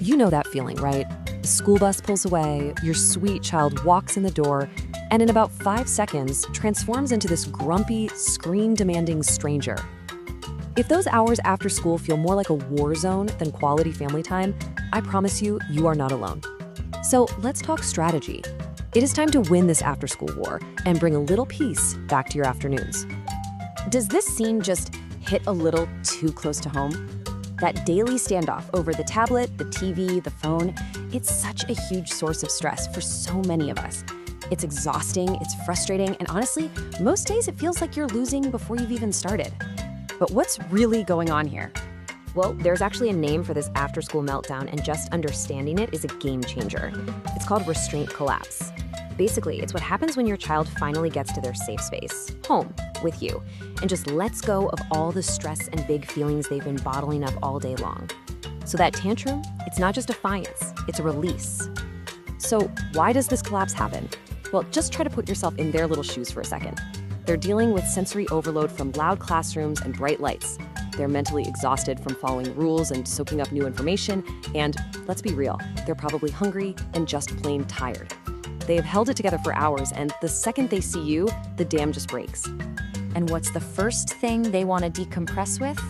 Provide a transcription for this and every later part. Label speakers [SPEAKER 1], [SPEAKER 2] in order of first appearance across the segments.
[SPEAKER 1] You know that feeling, right? The school bus pulls away, your sweet child walks in the door, and in about 5 seconds transforms into this grumpy, screen-demanding stranger. If those hours after school feel more like a war zone than quality family time, I promise you, you are not alone. So let's talk strategy. It is time to win this after-school war and bring a little peace back to your afternoons.
[SPEAKER 2] Does this scene just hit a little too close to home? That daily standoff over the tablet, the TV, the phone, it's such a huge source of stress for so many of us. It's exhausting, it's frustrating, and honestly, most days it feels like you're losing before you've even started. But what's really going on here?
[SPEAKER 3] Well, there's actually a name for this after-school meltdown, and just understanding it is a game changer. It's called restraint collapse. Basically, it's what happens when your child finally gets to their safe space, home, with you, and just lets go of all the stress and big feelings they've been bottling up all day long. So that tantrum, it's not just defiance, it's a release.
[SPEAKER 1] So why does this collapse happen? Well, just try to put yourself in their little shoes for a second. They're dealing with sensory overload from loud classrooms and bright lights. They're mentally exhausted from following rules and soaking up new information, and let's be real, they're probably hungry and just plain tired. They have held it together for hours, and the second they see you, the dam just breaks.
[SPEAKER 2] And what's the first thing they want to decompress with?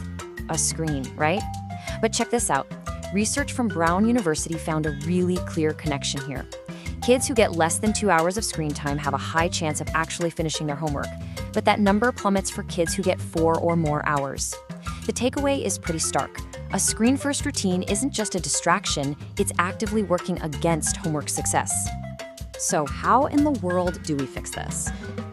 [SPEAKER 2] A screen, right? But check this out. Research from Brown University found a really clear connection here. Kids who get less than 2 hours of screen time have a high chance of actually finishing their homework, but that number plummets for kids who get 4 or more hours. The takeaway is pretty stark. A screen-first routine isn't just a distraction, it's actively working against homework success.
[SPEAKER 1] So how in the world do we fix this?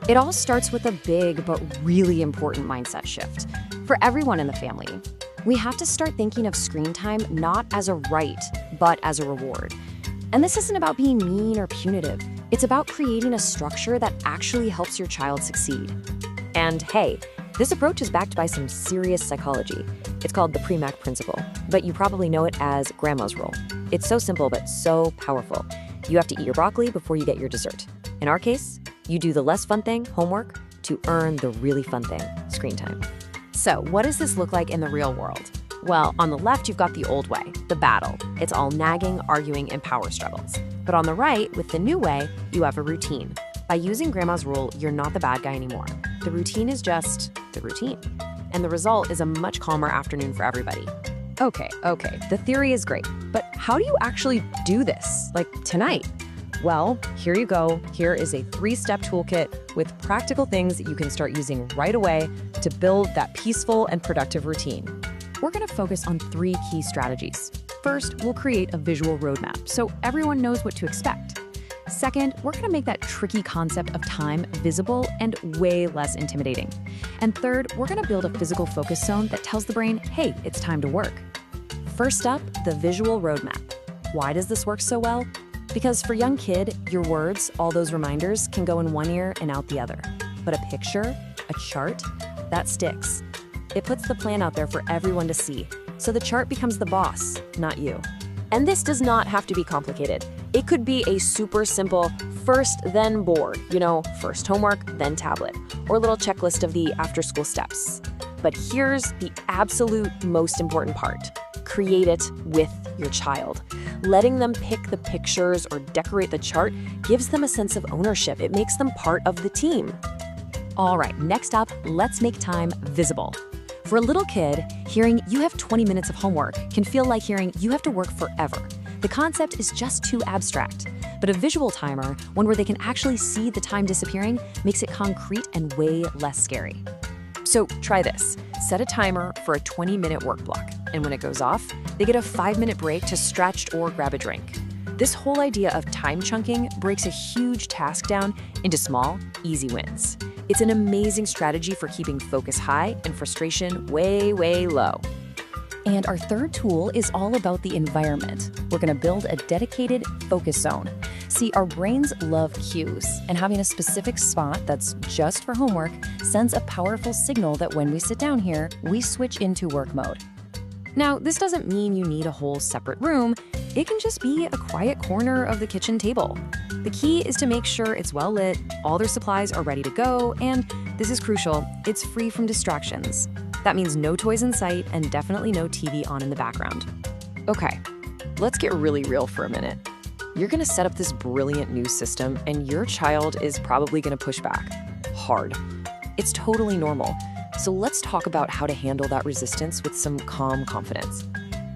[SPEAKER 2] It all starts with a big but really important mindset shift for everyone in the family. We have to start thinking of screen time not as a right, but as a reward. And this isn't about being mean or punitive. It's about creating a structure that actually helps your child succeed.
[SPEAKER 3] And hey, this approach is backed by some serious psychology. It's called the Premack principle, but you probably know it as grandma's rule. It's so simple but so powerful. You have to eat your broccoli before you get your dessert. In our case, you do the less fun thing, homework, to earn the really fun thing, screen time.
[SPEAKER 1] So what does this look like in the real world? Well, on the left, you've got the old way, the battle. It's all nagging, arguing, and power struggles. But on the right, with the new way, you have a routine. By using grandma's rule, you're not the bad guy anymore. The routine is just the routine. And the result is a much calmer afternoon for everybody. Okay, the theory is great, but how do you actually do this, like tonight? Well, here you go. Here is a 3-step toolkit with practical things that you can start using right away to build that peaceful and productive routine. We're going to focus on 3 key strategies. First, we'll create a visual roadmap so everyone knows what to expect. Second, we're going to make that tricky concept of time visible and way less intimidating. And third, we're going to build a physical focus zone that tells the brain, hey, it's time to work. First up, the visual roadmap. Why does this work so well? Because for young kid, your words, all those reminders, can go in one ear and out the other. But a picture, a chart, that sticks. It puts the plan out there for everyone to see, so the chart becomes the boss, not you.
[SPEAKER 3] And this does not have to be complicated. It could be a super simple first, then board, first homework, then tablet, or a little checklist of the after-school steps. But here's the absolute most important part. Create it with your child. Letting them pick the pictures or decorate the chart gives them a sense of ownership. It makes them part of the team.
[SPEAKER 1] All right, next up, let's make time visible. For a little kid, hearing you have 20 minutes of homework can feel like hearing you have to work forever. The concept is just too abstract. But a visual timer, one where they can actually see the time disappearing, makes it concrete and way less scary. So try this. Set a timer for a 20-minute work block, and when it goes off, they get a 5-minute break to stretch or grab a drink. This whole idea of time chunking breaks a huge task down into small, easy wins. It's an amazing strategy for keeping focus high and frustration way, way low. And our third tool is all about the environment. We're going to build a dedicated focus zone. See, our brains love cues, and having a specific spot that's just for homework sends a powerful signal that when we sit down here, we switch into work mode. Now, this doesn't mean you need a whole separate room. It can just be a quiet corner of the kitchen table. The key is to make sure it's well lit, all their supplies are ready to go, and this is crucial, it's free from distractions. That means no toys in sight and definitely no TV on in the background. Okay,
[SPEAKER 3] Let's get really real for a minute. You're going to set up this brilliant new system, and your child is probably going to push back hard. It's totally normal. So let's talk about how to handle that resistance with some calm confidence.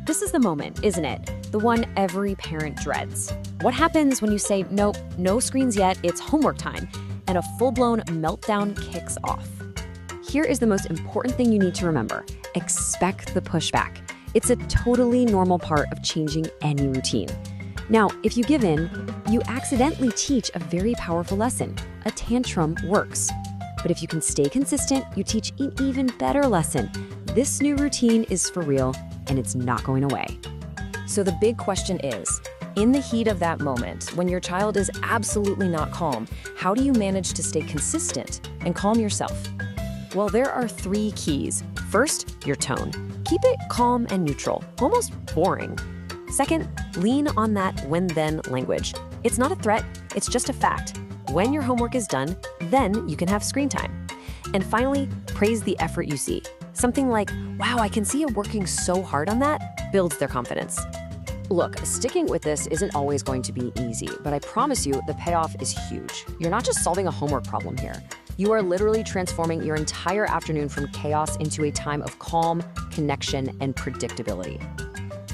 [SPEAKER 2] This is the moment, isn't it? The one every parent dreads. What happens when you say, nope, no screens yet, it's homework time, and a full-blown meltdown kicks off? Here is the most important thing you need to remember. Expect the pushback. It's a totally normal part of changing any routine. Now, if you give in, you accidentally teach a very powerful lesson. A tantrum works. But if you can stay consistent, you teach an even better lesson. This new routine is for real, and it's not going away.
[SPEAKER 3] So the big question is, in the heat of that moment, when your child is absolutely not calm, how do you manage to stay consistent and calm yourself? Well, there are 3 keys. First, your tone. Keep it calm and neutral, almost boring. Second, lean on that when-then language. It's not a threat, it's just a fact. When your homework is done, then you can have screen time. And finally, praise the effort you see. Something like, wow, I can see you working so hard on that, builds their confidence.
[SPEAKER 1] Look, sticking with this isn't always going to be easy, but I promise you the payoff is huge. You're not just solving a homework problem here. You are literally transforming your entire afternoon from chaos into a time of calm, connection, and predictability.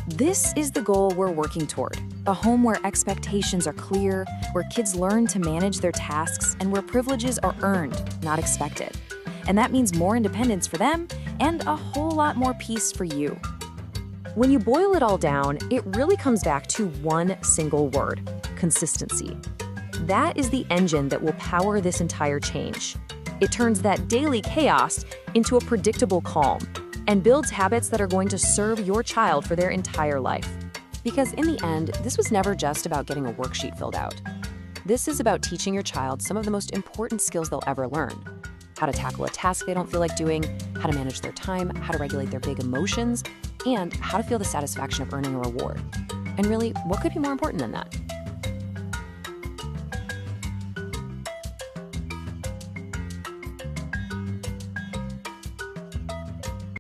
[SPEAKER 2] This is the goal we're working toward. A home where expectations are clear, where kids learn to manage their tasks, and where privileges are earned, not expected. And that means more independence for them and a whole lot more peace for you.
[SPEAKER 3] When you boil it all down, it really comes back to one single word: consistency. That is the engine that will power this entire change. It turns that daily chaos into a predictable calm and builds habits that are going to serve your child for their entire life. Because in the end, this was never just about getting a worksheet filled out. This is about teaching your child some of the most important skills they'll ever learn. How to tackle a task they don't feel like doing, how to manage their time, how to regulate their big emotions, and how to feel the satisfaction of earning a reward. And really, what could be more important than that?